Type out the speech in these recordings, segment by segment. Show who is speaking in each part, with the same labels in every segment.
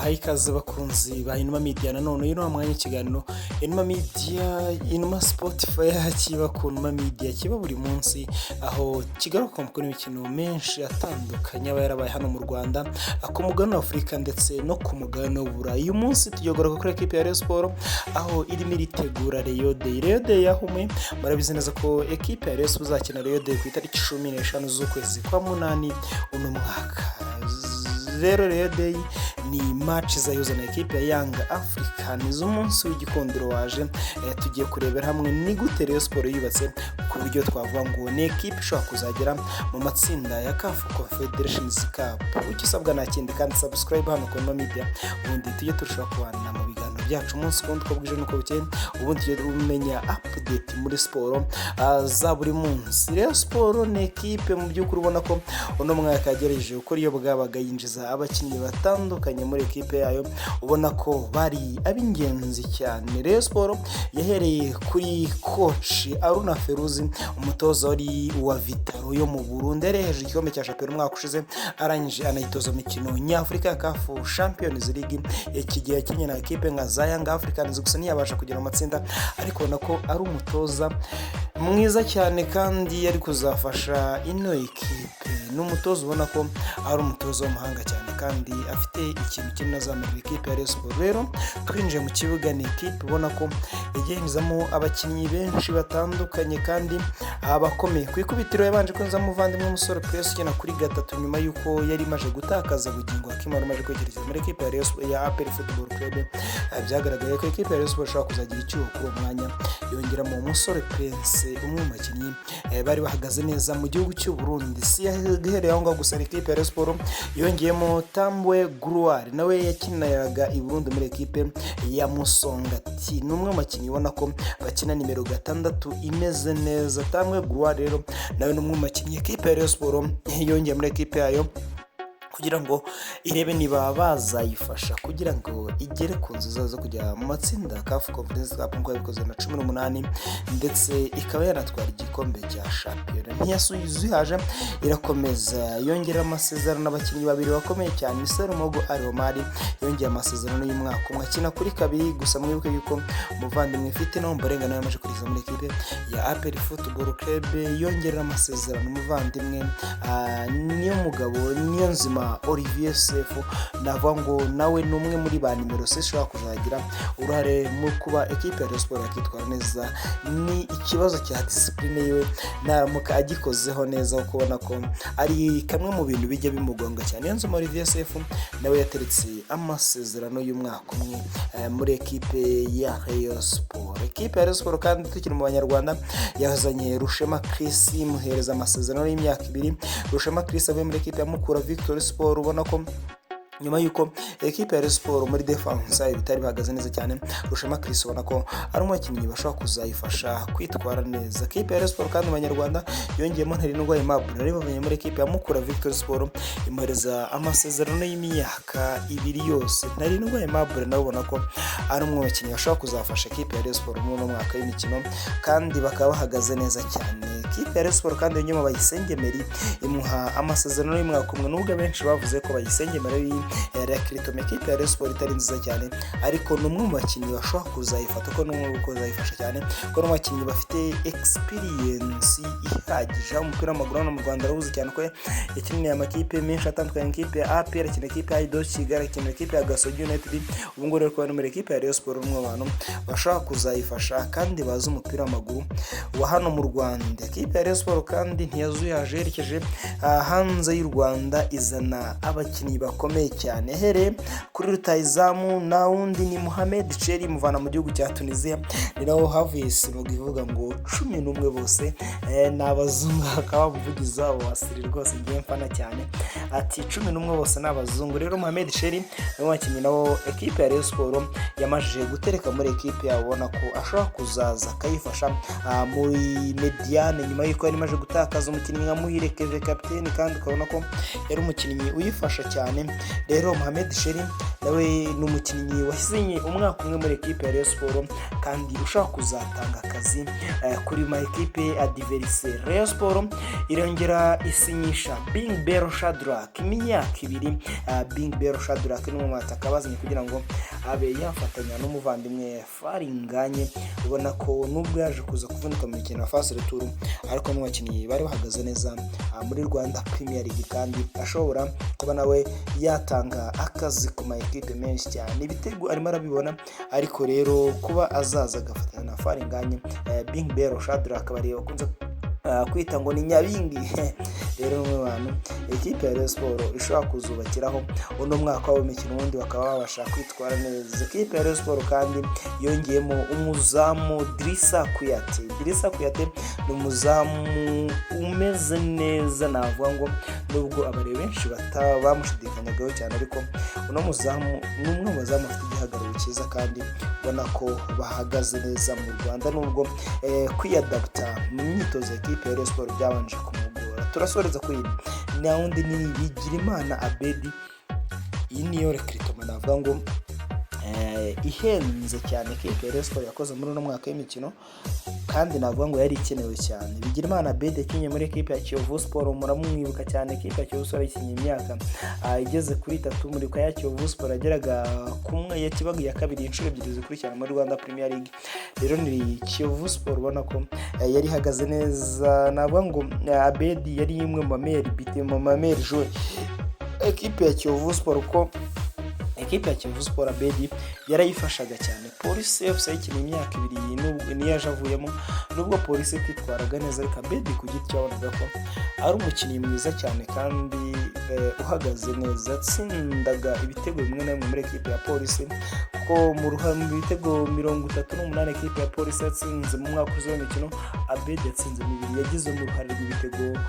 Speaker 1: tubahaye ikaze bakunzi ba Inuma Media. Nanone uyu ni umwanya w'ikiganiro Inuma Media, Inuma Sport Fair kiba ku Inuma Media, kiba buri munsi aho kigaruka mu mikino menshi atandukanye aba yarabaye hano mu Rwanda, ku mugabane wa Afurika ndetse no ku mugabane w'Uburayi. Uyu munsi tugiye kuri equipe ya Rayon Sport aho irimo iritegura Rayon Day. Rayon Day yahumwe, murabizi neza ko equipe ya Rayon Sport izakina Rayon Day ku itariki 15 z'ukwezi kwa munani uno mwaka. Rero Rayon Day ni match zayoza na equipe ya Young Africans. Umunsi w'igikondero waje, tugiye kurebera hamwe ni gute Rayon Sport yubatse ku buryo twavuga ngo ni equipe ishobora kuzagera mu matsinda ya CAF Confederations Cup. Ukisabwa na kindi kandi subscribe hano ku Inuma Media, ubundi tujye turushaho kubana mu biganiro byacu umunsi kundi uko bwije nuko bukeye, ubundi tujye umenya update muri sport za buri munsi. Rayon Sport ni equipe mu by'ukuri ubona ko uno mwaka yagereje uko iyo bwabaga yinjiza abakinnyi batandukanye muri equipe yayo, ubona ko bari ab'ingenzi cyane. Rayon Sport yahereye kuri coach Aruna Feruzi, umutoza wari wa Vitaro yo mu Burundi, yareheje igikombe cya champion umwaka ushize, arangije anayitoza imikino nyafurika ya CAF Champions League. Ikigihe yakinnye na equipe nka za Young Africans gusa ntiyabasha kugera mu matsinda, ariko nako ari umutoza mwiza cyane kandi yari kuzafasha ino equipe. N'umutoza ubona ko ari umutoza w'umuhanga cyane kandi afite ikintu kinini azamura equipe ya Rayon Sport. Rero twinjiye mu kibuga, ni equipe ubona ko yagendezamo abakinnyi benshi batandukanye kandi abakomeye. Ku ikubitiro yabanje kwinjizamo umuvandimwe umusore Press ukina kuri gatatu nyuma yuko yari maje gutakaza bugingo akimara maje kwegereza muri equipe ya Rayon Sport ya APR Football Club. Byagaragaye ko equipe ya Rayon Sport ishobora kuzagira icyuho kuri uwo mwanya, yongeramo umusore Prince, umwe mu bakinnyi bari bahagaze neza mu gihugu cy'u Burundi. Si yahereye aho ngaho gusa, equipe ya Rayon Sport yongeyemo Tambwe Gloire, nawe yakiniraga i Burundi muri equipe ya Musongati. Ni umwe mu bakinnyi ubona ko bakina nimero 6 imeze neza. Tambwe Gloire rero nawe ni umwe mu bakinnyi equipe ya Rayon Sport yongeye muri equipe yayo kugira ngo irebe niba bazayifasha kugira ngo igere ku nzu zo kujya mu matsinda CAF Conference Cup nk'uko yabikoze na 18, ndetse ikaba yanatwara igikombe cya champion. Ntiyasuyizaje irakomeza yongera amasezerano n'abakinnyi babiri bakomeye cyane. Serumogo Aromari yongeye amasezerano y'umwaka umwe, akina kuri kabiri gusa. Mwibuke yuko umuvandimwe ifite no Mbarenga nawe yamaje kuriza muri equipe ya APR Football Club. Yongera amasezerano umuvandimwe niyo mugabo niyo nzima Olivier Sefu, navuga ngo nawe ni umwe muri ba nimero 6 ushobora kuzagira uruhare mu kuba equipe ya Rayon Sport yakitwara neza. Ni ikibazo cya discipline yiwe naramuka agikozeho neza, ukubona ko ari kamwe mu bintu bijya bimugonga cyane. Yanzo Olivier Sefu nawe yateretse amasezerano y'umwaka umwe muri equipe ya Rayon Sport. Equipe ya Rayon Sport kandi tukiri mu Banyarwanda yazanye Rushema Chris, muhereza amasezerano y'imyaka 2. Rushema Chris avuye muri equipe ya Mukura Victory Sport, ubona ko nyuma yuko equipe ya Rayon Sport muri defense bitari bihagaze neza cyane, Rushema Chris ubona ko ari umukinnyi bashobora kuzayifasha kwitwara neza. Equipe ya Rayon Sport kandi Abanyarwanda yongeyemo Ntarindwa Aimable, ari bavanye muri equipe ya Mukura Victory Sport, imuhereza amasezerano y'imyaka 2 yose. Ntarindwa Aimable nawe ubona ko ari umwe mu bakinnyi bashobora kuzafasha equipe ya Rayon Sport mu mwaka w'imikino kandi bakaba bahagaze neza cyane. Equipe ya Rayon Sport kandi nyuma Bayisenge Emery imuha amasezerano y'umwaka umwe, nubwo benshi bavuze ko Bayisenge Emery Recruitment equipe ya Rayon Sport itari nziza cyane, ariko ni umwe mu bakinnyi bashobora kuzayifata ko n'umwe kuzayifasha cyane, ko n'abakinnyi bafite experience ihagije umupira w'amaguru hano mu Rwanda. Arabuze cyane ko yakiniye amakipe menshi atandukanye, equipe ya APR, yakiniye equipe ya Ido Kigali, yakiniye equipe ya Gasogi United. Ubu ngo rero ko muri equipe ya Rayon Sport umwe abantu bashobora kuzayifasha kandi bazi umupira w'amaguru wa hano mu Rwanda. Equipe ya Rayon Sport kandi ntiyazuyaje, yerekeje hanze y'u Rwanda, izana abakinnyi bakomeye cyane. Here kuri rutayizamu na wundi ni Mohamed Cheri, muvana mu gihugu cya Tunisia. Ni naho havuye sinoga ivuga ngo 11 bose n'abazungu, akaba umuvugizi wabo wasiri rwose ngiye mfana cyane, ati 11 bose n'abazungu. Rero Mohamed Cheri ni wakinnyi nawo equipe ya Rayon Sport yamajije gutereka muri equipe yabo, ubona ko ashobora kuzaza akayifasha muri mediane nyuma y'uko yari imaze gutakaza umukinnyi nka Muhire Keve kapiteni kandi ukabona ko yari umukinnyi uyifasha cyane. Rero Mohamed Sheri nawe ni umukinnyi wasinye umwaka umwe muri ekipe ya Rayon Sport kandi ushaka kuzatanga akazi kuri ma ekipe adversaire. Rayon Sport irongera isinyisha Bing Bero Shadrack imyaka 2. Bing Bero Shadrack ni umwataka bazanye kugira ngo abe yafatanya n'umuvandimwe Faringanye. Ubona ko nubwo yaje kuza kuvunika mu mikino ya phase retour ariko n'abakinnyi bari bahagaze neza muri Rwanda Premier League kandi ashobora kuba nawe yatanga akazi ku ma ekipe menshi cyane. Ibitego arimo arabibona ariko rero kuba azaza agafatanya na Faringanye Bing Bero Shadrack bari bakunze kwita ngo ni Nyabingi. Rero mu bantu ekipe ya Rayon Sport ishobora kuzubakiraho uno mwaka w'imikino wundi bakaba babasha kwitwara neza. Ekipe ya Rayon Sport kandi yongeyemo umuzamu Drissa Kuyate. Drissa Kuyate ni umuzamu umeze neza, navuga ngo nubwo abare benshi bamushidikanyagaho cyane ariko uno muzamu ni umwe mu bazamu afite igihagararo cyiza kandi ubona ko bahagaze neza mu Rwanda nubwo kwiyadapta mu myitozo ekipe ya Rayon Sport byabanje kumugora. Turasoreza kuri na wundi ni Bigirimana Abedi. Iyi niyo recruitment navuga ngo ihenze cyane ekipe ya Rayon Sport yakoze muri uno mwaka w'imikino kandi navuga ngo yari ikenewe cyane. Bigirimana Abedi yakinye muri ekipe ya Kiyovu Sport, muramwibuka cyane. Ekipe ya Kiyovu Sport yakinye imyaka igeze kuri 3 muri kwa ya Kiyovu Sport ageraga kumwe yakibaga ya kabiri inshuro ebyiri zikurikirana muri Rwanda Premier League. Rero ni Kiyovu Sport ubona ko yari hagaze neza. Navuga ngo Abedi yari imwe mu mameri bite mu mameri joueur ekipe ya Kiyovu Sport ko ekipe ya Kiyovu Sport Abedi yarayifashaga cyane. Police FC yakinye imyaka 2 nubwo niyo yajavuyemo nubwo Police ititwaraga neza ariko Abedi ku giti cyabonaga ko ari umukinnyi mwiza cyane kandi uhagaze neza. Atsindaga ibitego bimwe na bimwe muri ekipe ya Police ko mu ruhame ibitego 38 ekipe ya Police yatsinze mu mwaka w'imikino. Abedi yatsinze 2 yagize mu ruhare rw'ibitego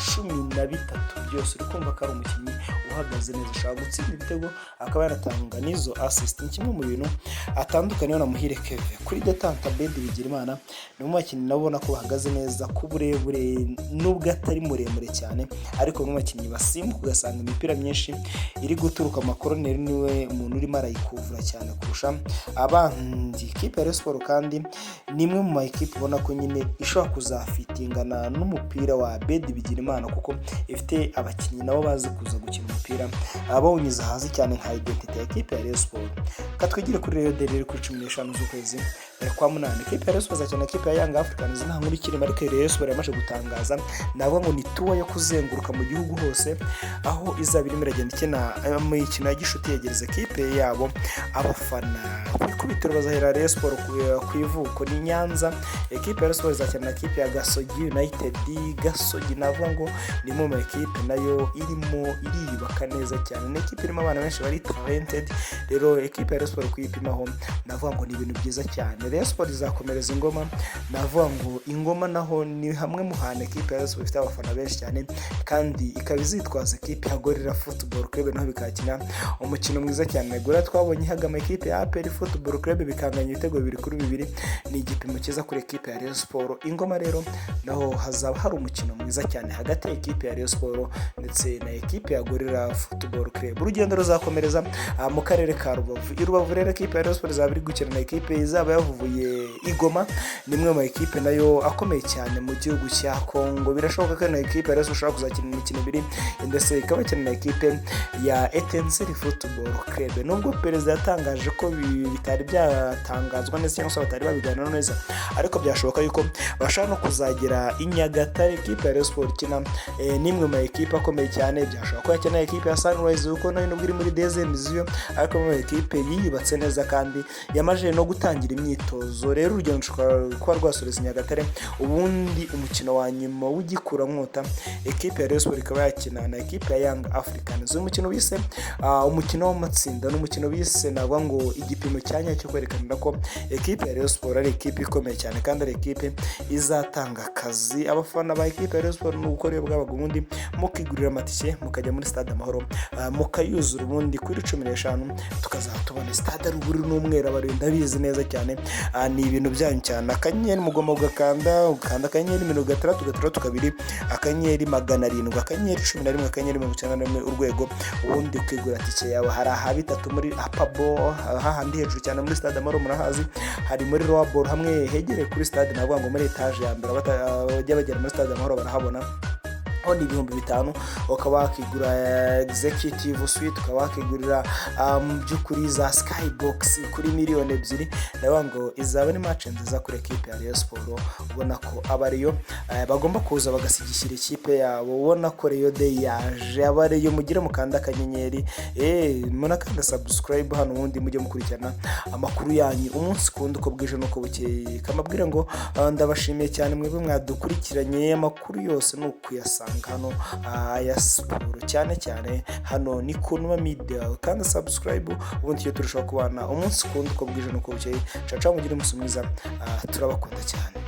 Speaker 1: 13 byose. Ukumva ko ari umukinnyi uhagaze neza ashaka gutsinda ibitego akaba yaratanga nizo assist. Kimwe mu bintu atandukanye na Muhire Keve kuri detente. Abedi Bigirimana ni umukinnyi nabona ko bahagaze neza ku burebure nubwo atari muremure cyane ariko mu bakinnyi basimbuka ugasanga imipira myinshi iri guturuka amakoroneri niwe umuntu urimo arayikuvura cyane kurusha abandi. Ekipe ya Rayon Sport kandi ni imwe mu ekipe ubona ko nyine ishobora kuzafitingana n'umupira wa Abedi Bigirimana kuko ifite abakinnyi nabo bazi kuza gukina umupira abawunyuza hasi cyane nka identity ya ekipe ya Rayon Sport. Katwigire kuri Rayon Derby kuri 15 z'ukwezi kwa munani. Ekipe ya Rayon Sport cyane ekipe ya Young Africans nta nkuru kirimo ariko Rayon Sport yamaze gutangaza nabo ngo ni tour yo kuzenguruka mu gihugu hose aho izaba irimo iragenda ikina mu ikina ya gishuti yegereza ekipe yabo abafana. Kubitiro bazahera Rayon Sport ku ivuko ni Nyanza. Ekipe ya Rayon Sport izakina na ekipe ya Gasogi United. Gasogi navuga ngo ni mu ekipe nayo irimo iriyubaka neza cyane. Ni ekipe irimo abana benshi bari talented. Rero ekipe ya Rayon Sport kuyipimaho navuga ngo ni ibintu byiza cyane. Rayon Sport izakomereza Ingoma. Navuga ngo Ingoma naho ni hamwe mu hane ekipe ya Rayon Sport ifite abafana benshi cyane kandi ikaba izitwaza ekipe ya Gorilla Football Club naho bikakina umukino mwiza cyane. Gorilla twabonye hagama ekipe ya APR Football Club bikanganya ibitego 2-2. Ni igipimo cyiza kuri ekipe ya Rayon Sport. Ingoma rero naho hazaba hari umukino mwiza cyane hagati ya ekipe ya Rayon Sport ndetse na ekipe ya Gorilla Football Club. Urugendo ruzakomereza mu karere ka Rubavu. I Rubavu rero ekipe ya Rayon Sport izaba iri gukina na ekipe izaba yavuye Igoma. Ni imwe mu ekipe nayo akomeye cyane mu gihugu cya Kongo. Birashoboka ko na ekipe ya Rayon Sport ishobora kuzakina imikino 2 ndetse ikaba ikina na ekipe ya Etincelle Football Club. Nubwo perezida yatangaje ko bitari byatangazwa neza cyangwa se batari babiganira neza ariko byashoboka yuko bashaka no kuzagera i Nyagatare. Ekipe ya Rayon Sport kina nimwe mu ekipe akomeye cyane. Byashoboka ko yakina ekipe ya Sunrise uko nayo nubwo iri muri DZM ariko mu ekipe yiyubatse neza kandi yamaje no gutangira imyitozo. Rero urugendo kuba rwasoreza Nyagatare ubundi umukino wa nyuma w'igikura nkota ekipe ya Rayon Sport ikaba yakina na ekipe ya Young Africans. Umukino bise umukino w'amatsinda n'umukino bise navuga ngo igipimo cyanya cyo kwerekana ko ekipe ya Rayon Sport ari ekipe ikomeye cyane kandi ari ekipe izatanga akazi. Abafana ba ekipe ya Rayon Sport no gukora bwabaga ubundi mukigurira amatike mukajya muri Stade Amahoro mukayuzura ubundi kuri 15 tukazatubona Stade Ruburu n'umwera barinda bizi neza cyane ni ibintu byanyu cyane. Akanyenyeri mugomba ukanda akanyenyeri 662 akanyenyeri 700 akanyenyeri 11 akanyenyeri 91 urwego, ubundi ukigura tike yawe. Hari aha bitatu muri Apabo hahandi hejuru cyane muri stade Amahoro murahazi, hari muri Roabor hamwe hegereye kuri stade navuga ngo muri etage ya mbere bajya bagera muri stade Amahoro barahabona. Ni 5,000 ukaba wakigura executive suite, ukaba wakigurira by'ukuri za skybox kuri 2,000,000. ndavuga ngo izaba ni match nziza kuri equipe ya Rayon Sport, ubona ko abariyo bagomba kuza bagasigishyira ikipe yabo, ubona ko Rayon Day yaje. Abariyo mugire mukanda akanyenyeri munakanda subscribe hano, ubundi mujye mukurikirana amakuru yanyu umunsi kundi uko bwije nuko bukeye. Kamabwira ngo ndabashimiye cyane mwebwe mwadukurikiranye, amakuru yose no kuyasanga hano ya siporo cyane hano ni ku Numa Media. Kandi subscribe ubundi cyo turushaho kubana umunsi kundi uko bwije nuko bukeye. Caca mugire umunsi mwiza, turabakunda cyane.